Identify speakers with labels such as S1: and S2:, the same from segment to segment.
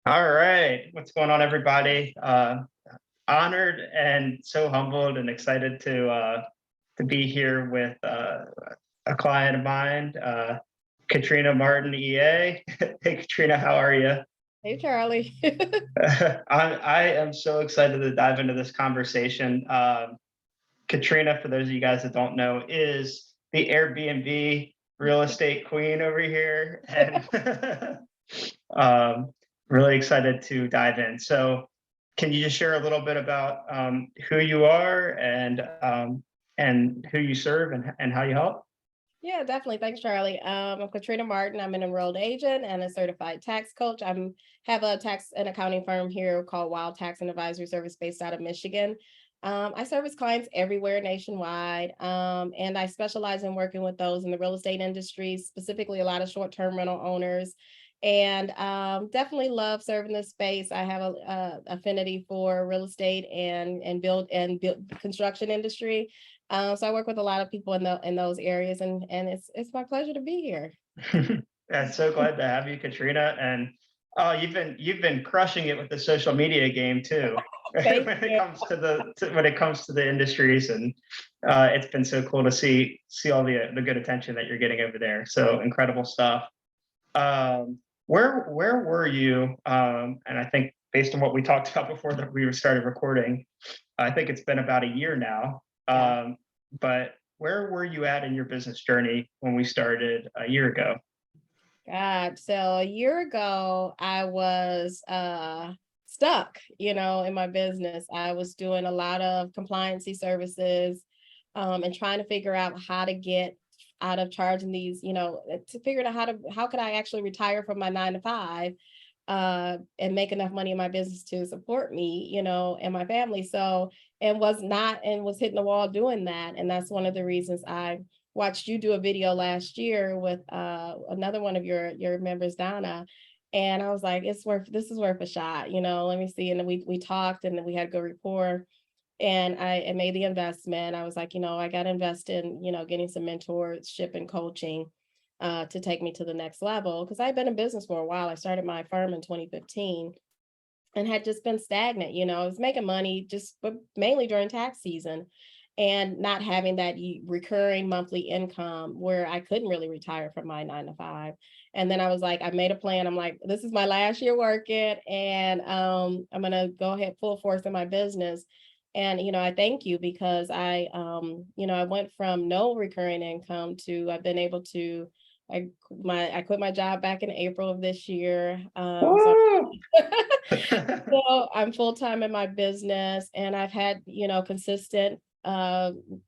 S1: All right. What's going on, everybody? Honored and so humbled and excited to be here with a client of mine, Katrina Martin, EA. Hey, Katrina, how are you?
S2: Hey, Charlie.
S1: I am so excited to dive into this conversation. Katrina, for those of you guys that don't know, is the Airbnb real estate queen over here, and um, really excited to dive in. So, can you just share a little bit about who you are and who you serve and how you help?
S2: Yeah, definitely. Thanks, Charlie. I'm Katrina Martin. I'm an enrolled agent and a certified tax coach. I'm have a tax and accounting firm here called Wild Tax and Advisory Service based out of Michigan. I service clients everywhere nationwide, and I specialize in working with those in the real estate industry, specifically a lot of short-term rental owners. And definitely love serving this space. I have a affinity for real estate and build construction industry. So I work with a lot of people in those areas, and it's my pleasure to be here.
S1: I'm so glad to have you, Katrina. And oh, you've been crushing it with the social media game too.
S2: Thank
S1: When it
S2: you.
S1: comes to when it comes to the industries, and it's been so cool to see all the good attention that you're getting over there. So incredible stuff. Um, where were you? And I think based on what we talked about before that we started recording, I think it's been about a year now.
S2: Yeah.
S1: But where were you at in your business journey when we started a year ago?
S2: God. So a year ago, I was stuck, in my business. I was doing a lot of compliancy services, and trying to figure out how to get out of charging these, to figure out how could I actually retire from my 9 to 5 and make enough money in my business to support me, and my family. So, and was hitting the wall doing that. And that's one of the reasons I watched you do a video last year with another one of your members, Donna. And I was like, this is worth a shot, let me see. And then we talked and then we had good rapport. And I made the investment. I was like, I got to invest in, getting some mentorship and coaching to take me to the next level. Because I've been in business for a while. I started my firm in 2015 and had just been stagnant. I was making money but mainly during tax season and not having that recurring monthly income where I couldn't really retire from my 9 to 5. And then I was like, I made a plan. I'm like, this is my last year working, and I'm gonna go ahead full force in my business. And I thank you because I went from no recurring income to I've been able to I quit my job back in April of this year. So
S1: Woo!
S2: so I'm full time in my business, and I've had consistent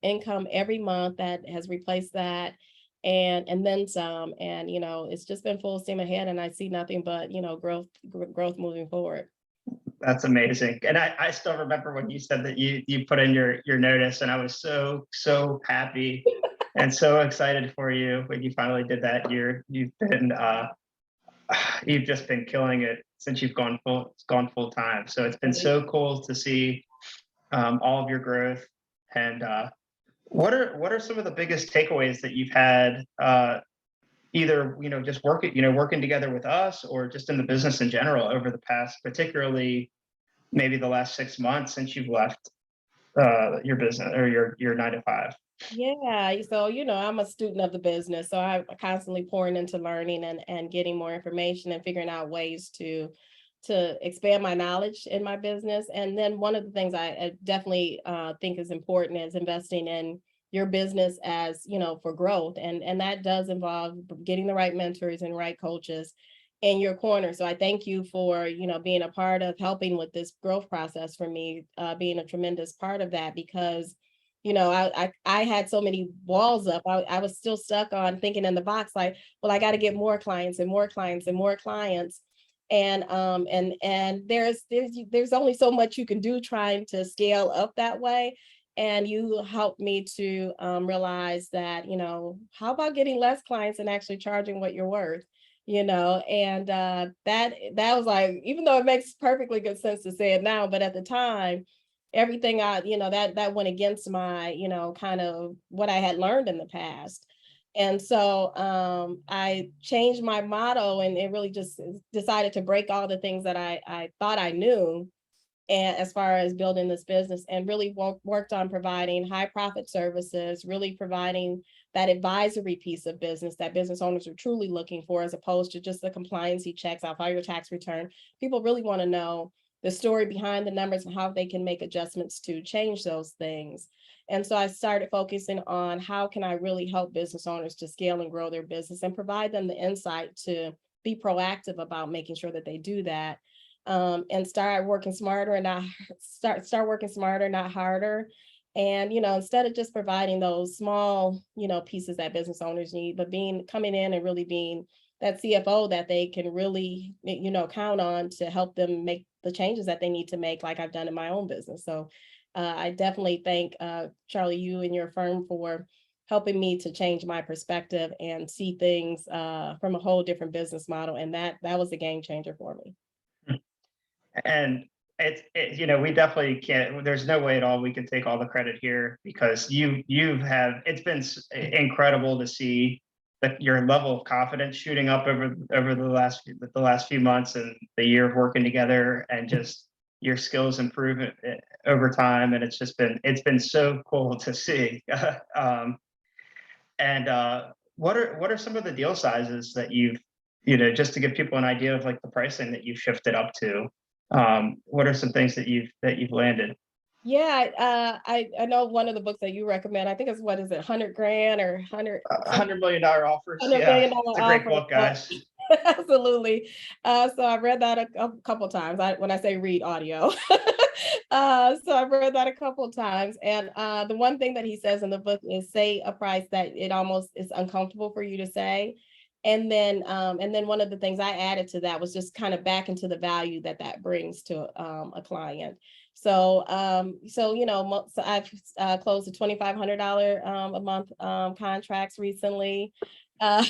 S2: income every month that has replaced that, and then some. And it's just been full steam ahead, and I see nothing but growth moving forward.
S1: That's amazing. And I still remember when you said that you put in your notice, and I was so happy and so excited for you when you finally did that. You've just been killing it since you've gone full time. So it's been so cool to see all of your growth. And what are some of the biggest takeaways that you've had, either just working together with us or just in the business in general over the past, particularly maybe the last 6 months since you've left your business or your 9 to 5?
S2: Yeah, so I'm a student of the business, so I'm constantly pouring into learning and getting more information and figuring out ways to expand my knowledge in my business. And then one of the things I definitely think is important is investing in your business as for growth, and that does involve getting the right mentors and right coaches in your corner. So I thank you for being a part of helping with this growth process for me, being a tremendous part of that because I had so many walls up. I was still stuck on thinking in the box, like, well, I got to get more clients and more clients and more clients. And there's only so much you can do trying to scale up that way. And you helped me to realize that, how about getting less clients and actually charging what you're worth? And that was like, even though it makes perfectly good sense to say it now, but at the time, everything that went against my, kind of what I had learned in the past. And so I changed my motto and it really just decided to break all the things that I thought I knew, and as far as building this business, and really worked on providing high profit services, really providing that advisory piece of business that business owners are truly looking for, as opposed to just the compliancy checks, I'll file your tax return. People really want to know the story behind the numbers and how they can make adjustments to change those things. And so I started focusing on how can I really help business owners to scale and grow their business and provide them the insight to be proactive about making sure that they do that. And start working smarter and not start working smarter, not harder. And instead of just providing those small, pieces that business owners need, but coming in and really being that CFO that they can really, count on to help them make the changes that they need to make, like I've done in my own business. So I definitely thank Charlie, you and your firm for helping me to change my perspective and see things from a whole different business model. And that was a game changer for me.
S1: And we definitely can't, there's no way at all we can take all the credit here, because it's been incredible to see that your level of confidence shooting up over the last few months and the year of working together, and just your skills improve over time. And it's been so cool to see. What are some of the deal sizes that just to give people an idea of like the pricing that you've shifted up to? What are some things that you've landed?
S2: Yeah, I know one of the books that you recommend. I think it's, what is it, 100 grand or 100
S1: $100 million offers.
S2: $100
S1: Yeah,
S2: million
S1: it's a great
S2: offer.
S1: book, guys.
S2: Absolutely. So I've read that a couple times. When I say read, audio. So I've read that a couple times. And the one thing that he says in the book is, say a price that it almost is uncomfortable for you to say. And then one of the things I added to that was just kind of back into the value that brings to a client. So so I've closed a $2,500 a month contracts recently. Uh,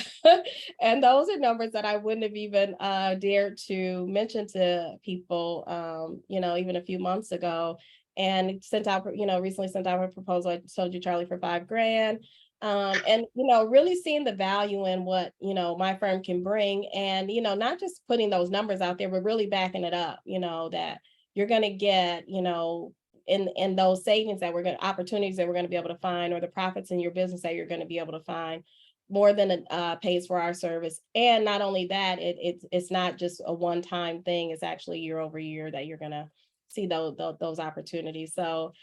S2: and those are numbers that I wouldn't have even dared to mention to people, even a few months ago. And sent out, recently sent out a proposal. I told you, Charlie, for 5 grand. And really seeing the value in what my firm can bring, and not just putting those numbers out there, but really backing it up. That you're going to get, in those savings that opportunities that we're going to be able to find, or the profits in your business that you're going to be able to find, more than it pays for our service. And not only that, it's not just a one-time thing. It's actually year over year that you're going to see those opportunities. So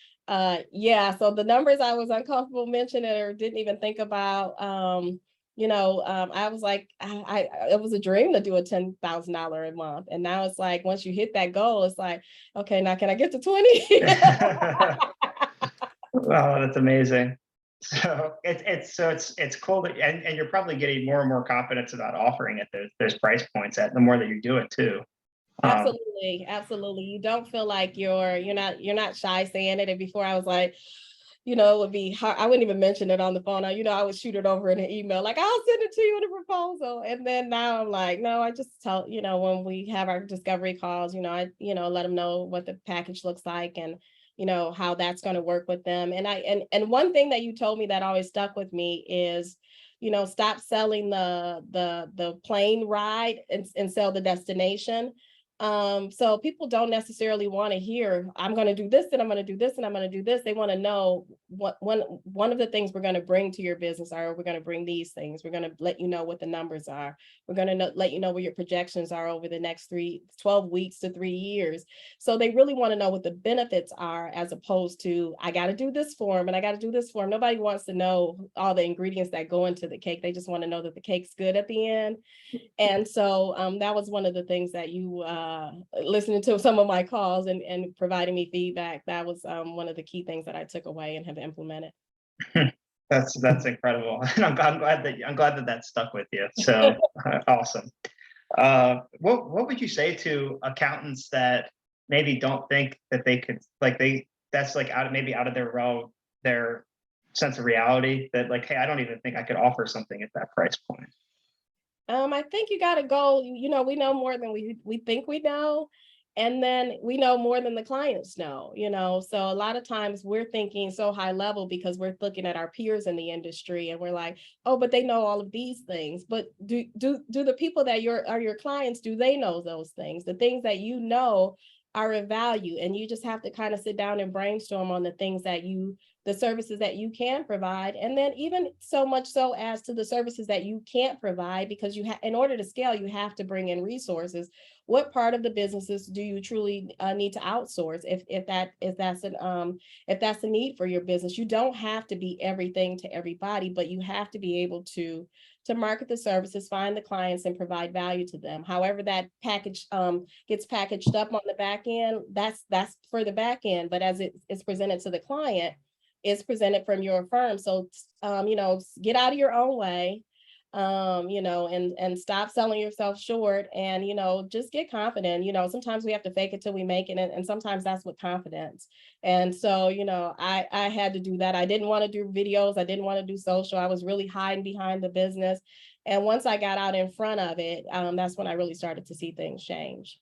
S2: yeah, so the numbers I was uncomfortable mentioning or didn't even think about, I was like, it was a dream to do a $10,000 a month. And now it's like, once you hit that goal, it's like, okay, now can I get to 20?
S1: Wow, that's amazing. So it's cool that, and you're probably getting more and more confidence about offering at those price points the more that you do it too.
S2: Absolutely. You don't feel like you're not shy saying it. And before I was like, it would be hard. I wouldn't even mention it on the phone. I would shoot it over in an email, like, I'll send it to you in a proposal. And then now I'm like, no, I just tell, when we have our discovery calls, I let them know what the package looks like, and how that's going to work with them. And one thing that you told me that always stuck with me is, stop selling the plane ride and sell the destination. So people don't necessarily want to hear, I'm going to do this and I'm going to do this and I'm going to do this. They want to know one of the things we're going to bring to your business are, we're going to bring these things. We're going to let you know what the numbers are. We're going to let you know where your projections are over the next 12 weeks to 3 years. So they really want to know what the benefits are, as opposed to, I got to do this for them and I got to do this for them. Nobody wants to know all the ingredients that go into the cake. They just want to know that the cake's good at the end. And so that was one of the things that you, listening to some of my calls and providing me feedback, that was one of the key things that I took away and have implemented.
S1: That's incredible. And I'm glad that stuck with you. So awesome. What would you say to accountants that maybe don't think that they could, that's like out of their realm, their sense of reality, that like, hey, I don't even think I could offer something at that price point?
S2: I think you got to go, we know more than we think we know. And then we know more than the clients know, so a lot of times we're thinking so high level because we're looking at our peers in the industry and we're like, oh, but they know all of these things. But do the people that are your clients, do they know those things? The things that are of value, and you just have to kind of sit down and brainstorm on the services that you can provide, and then even so much so as to the services that you can't provide, because in order to scale, you have to bring in resources. What part of the businesses do you truly need to outsource? If that's a need for your business, you don't have to be everything to everybody, but you have to be able to market the services, find the clients, and provide value to them. However, that package gets packaged up on the back end, that's for the back end. But as it's presented to the client, it's presented from your firm. So get out of your own way, and stop selling yourself short, and just get confident. Sometimes we have to fake it till we make it, and sometimes that's with confidence. And so I had to do that. I didn't want to do videos, I didn't want to do social, I was really hiding behind the business. And once I got out in front of it, that's when I really started to see things change.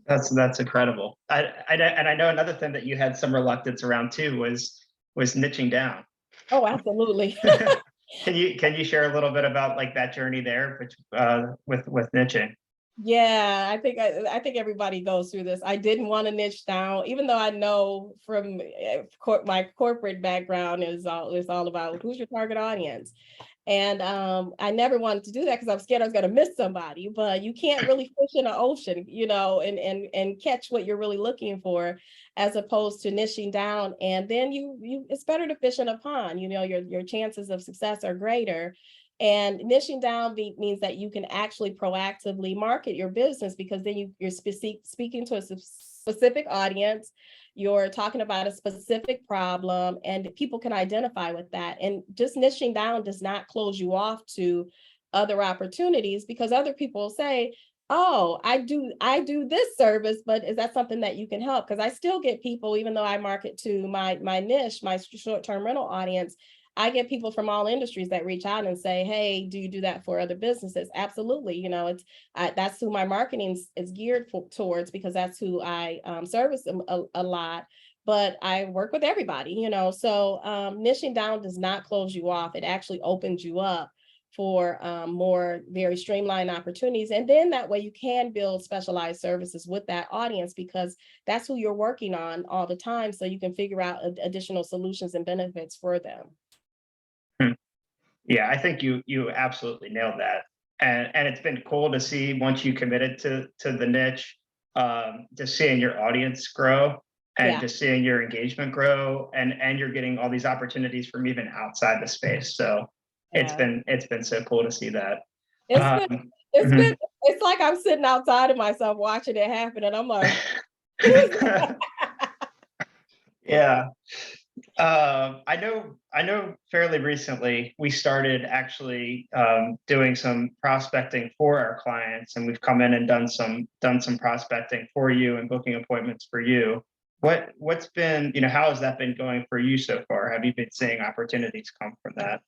S1: That's incredible. And I know another thing that you had some reluctance around too was niching down.
S2: Oh, absolutely.
S1: Can you share a little bit about like that journey there, with niching?
S2: Yeah, I think everybody goes through this. I didn't want to niche down, even though I know from my corporate background is all about who's your target audience. And I never wanted to do that because I'm scared I was going to miss somebody. But you can't really fish in an ocean, and catch what you're really looking for, as opposed to niching down. And then it's better to fish in a pond. Your chances of success are greater. And niching down means that you can actually proactively market your business, because then you're speaking to a specific audience. You're talking about a specific problem, and people can identify with that. And just niching down does not close you off to other opportunities, because other people say, oh, I do this service, but is that something that you can help? Because I still get people, even though I market to my niche, my short-term rental audience, I get people from all industries that reach out and say, hey, do you do that for other businesses? Absolutely. That's who my marketing is geared towards, because that's who I service them a lot. But I work with everybody, so niching down does not close you off. It actually opens you up for more very streamlined opportunities. And then that way you can build specialized services with that audience, because that's who you're working on all the time. So you can figure out additional solutions and benefits for them.
S1: Yeah, I think you absolutely nailed that. And it's been cool to see, once you committed to the niche, just seeing your audience grow, and
S2: Yeah.
S1: just seeing your engagement grow, and you're getting all these opportunities from even outside the space. So
S2: Yeah.
S1: it's been so cool to see that.
S2: It's been
S1: Um,
S2: it's
S1: mhm.
S2: been it's like I'm sitting outside of myself watching it happen, and I'm like, who is that?
S1: Yeah. I know fairly recently we started actually doing some prospecting for our clients, and we've come in and done some prospecting for you and booking appointments for you. What's been, how has that been going for you so far? Have you been seeing opportunities come from that?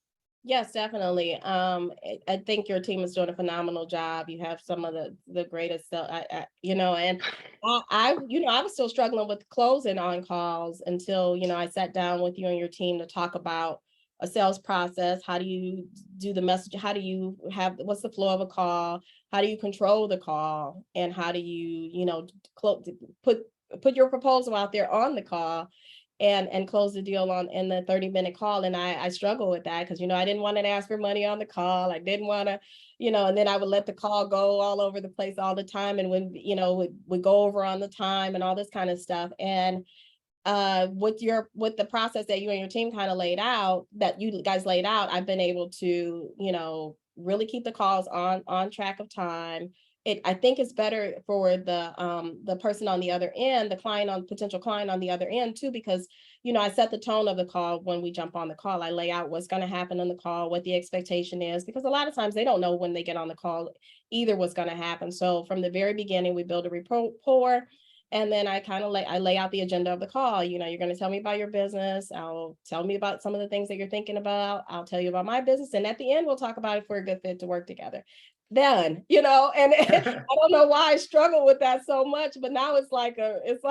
S2: Yes, definitely. I think your team is doing a phenomenal job. You have some of the greatest, and I was still struggling with closing on calls until I sat down with you and your team to talk about a sales process. How do you do the message? How do you what's the flow of a call? How do you control the call? And how do you, close, put your proposal out there on the call, and close the deal on in the 30-minute call. And I struggle with that, because I didn't want to ask for money on the call. I didn't want to, and then I would let the call go all over the place all the time, and when would go over on the time and all this kind of stuff. And with the process that you and your team kind of laid out, that you guys laid out, I've been able to really keep the calls on track of time. I think it's better for the person on the other end, the potential client on the other end too, because I set the tone of the call. When we jump on the call, I lay out what's going to happen on the call, what the expectation is, because a lot of times they don't know when they get on the call either what's going to happen. So from the very beginning, we build a rapport. And then I lay out the agenda of the call. You're going to tell me about your business. I'll tell me about some of the things that you're thinking about. I'll tell you about my business. And at the end, we'll talk about if we're a good fit to work together. done, and I don't know why I struggle with that so much, but now it's like it's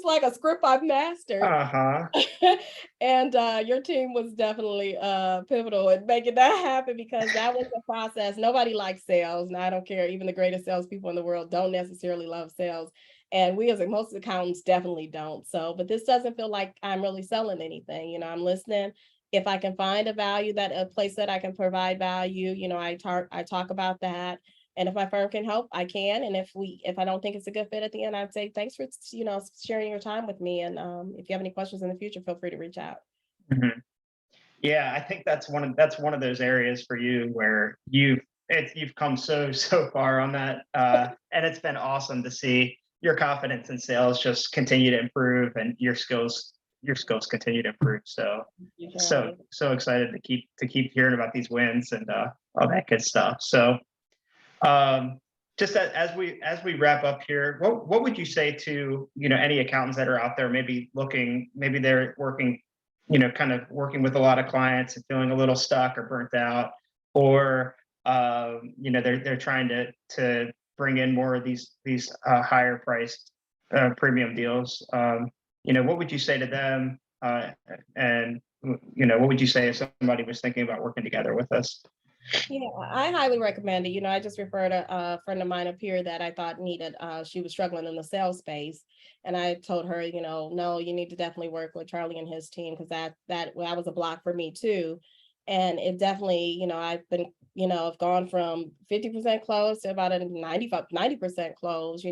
S2: like a script I've mastered.
S1: Uh-huh.
S2: And your team was definitely pivotal in making that happen, because that was the process. Nobody likes sales. Now I don't care, even the greatest salespeople in the world don't necessarily love sales. And we as most accountants definitely don't. So, but this doesn't feel like I'm really selling anything. I'm listening. If I can find a place that I can provide value, I talk about that. And if my firm can help, I can. And if I don't think it's a good fit at the end, I'd say thanks for sharing your time with me. And if you have any questions in the future, feel free to reach out.
S1: Mhm. Yeah, I think that's one of those areas for you where you've come so far on that, and it's been awesome to see your confidence in sales just continue to improve and your skills continue to improve. So
S2: You,
S1: so
S2: Charlie.
S1: so excited to keep hearing about these wins and all that good stuff. So um, just as we wrap up here, what would you say to any accountants that are out there, maybe they're working, kind of working with a lot of clients and feeling a little stuck or burnt out, or they're trying to bring in more of these higher priced premium deals. What would you say to them? And what would you say if somebody was thinking about working together with us?
S2: Yeah, I highly recommend it. I just referred a friend of mine up here that I thought needed, she was struggling in the sales space. And I told her, no, you need to definitely work with Charlie and his team, because that was a block for me too. And it definitely, I've been, I've gone from 50% close to about a 90% close,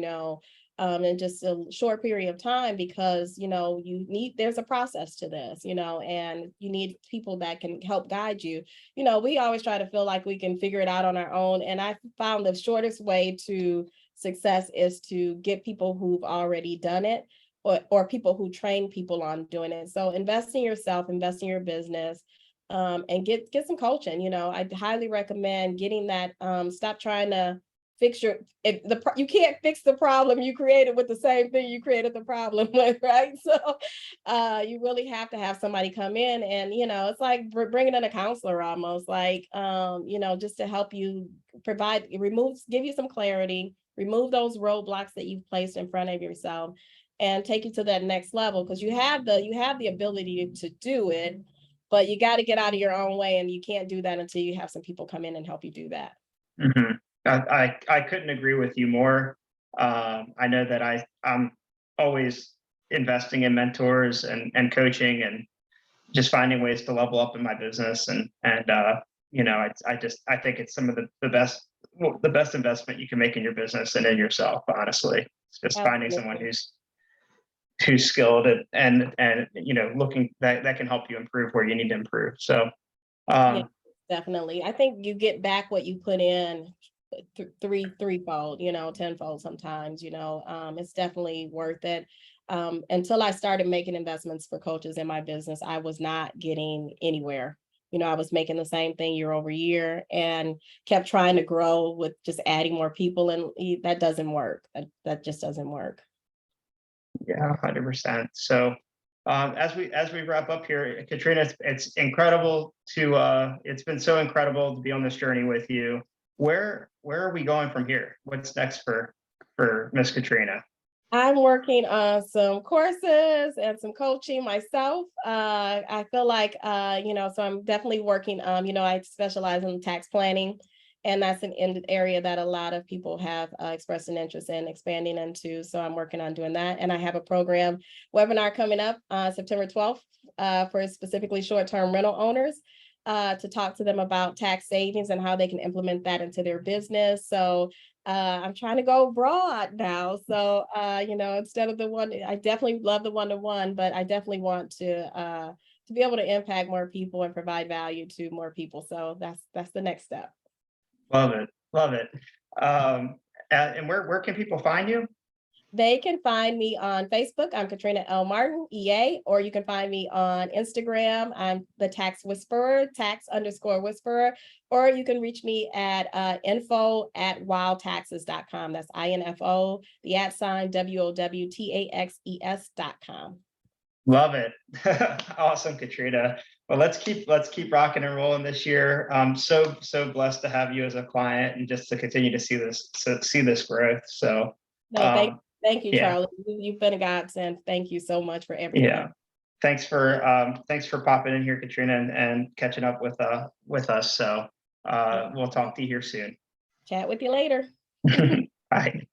S2: in just a short period of time, because there's a process to this, and you need people that can help guide you. We always try to feel like we can figure it out on our own. And I found the shortest way to success is to get people who've already done it, or people who train people on doing it. So invest in yourself, invest in your business, and get some coaching. I highly recommend getting that. Stop trying to fix you can't fix the problem you created with the same thing you created the problem with, right? So you really have to have somebody come in, and it's like bringing in a counselor, almost like just to help you give you some clarity, remove those roadblocks that you've placed in front of yourself, and take you to that next level, because you have the ability to do it, but you got to get out of your own way, and you can't do that until you have some people come in and help you do that.
S1: Mhm. I couldn't agree with you more. I know that I'm always investing in mentors and coaching and just finding ways to level up in my business, I think it's some of the best investment you can make in your business and in yourself. Honestly, it's just finding someone
S2: Absolutely.
S1: who's skilled and looking that can help you improve where you need to improve. So
S2: Yeah,
S1: um,
S2: definitely. I think you get back what you put in threefold, tenfold sometimes, it's definitely worth it. Until I started making investments for coaches in my business, I was not getting anywhere. I was making the same thing year over year, and kept trying to grow with just adding more people, and that doesn't work. That just doesn't work.
S1: Yeah, 100%. So, as we wrap up here, Katrina, it's been so incredible to be on this journey with you. Where are we going from here? What's next for Miss Katrina?
S2: I'm working on some courses and some coaching myself. I feel like, so I'm definitely working, I specialize in tax planning, and that's an area that a lot of people have expressed an interest in expanding into. So I'm working on doing that. And I have a program webinar coming up September 12th for specifically short-term rental owners, to talk to them about tax savings and how they can implement that into their business. So I'm trying to go broad now. So, instead of the one, I definitely love the one-to-one, but I definitely want to be able to impact more people and provide value to more people. So that's the next step.
S1: Love it, love it. And where can people find you?
S2: They can find me on Facebook. I'm Katrina L. Martin, EA, or you can find me on Instagram. I'm the Tax Whisperer, tax_whisperer, or you can reach me at info@wildtaxes.com. That's INFO, the @ WOWTAXES.com.
S1: Love it. Awesome, Katrina. Well, let's keep rocking and rolling this year. I'm so blessed to have you as a client and just to continue to see this growth. So
S2: No, thank you,
S1: yeah,
S2: Charlie. You've been a godsend. Thank you so much for everything.
S1: yeah. Thanks for popping in here, Katrina, and catching up with us. So we'll talk to you here soon.
S2: Chat with you later.
S1: Bye.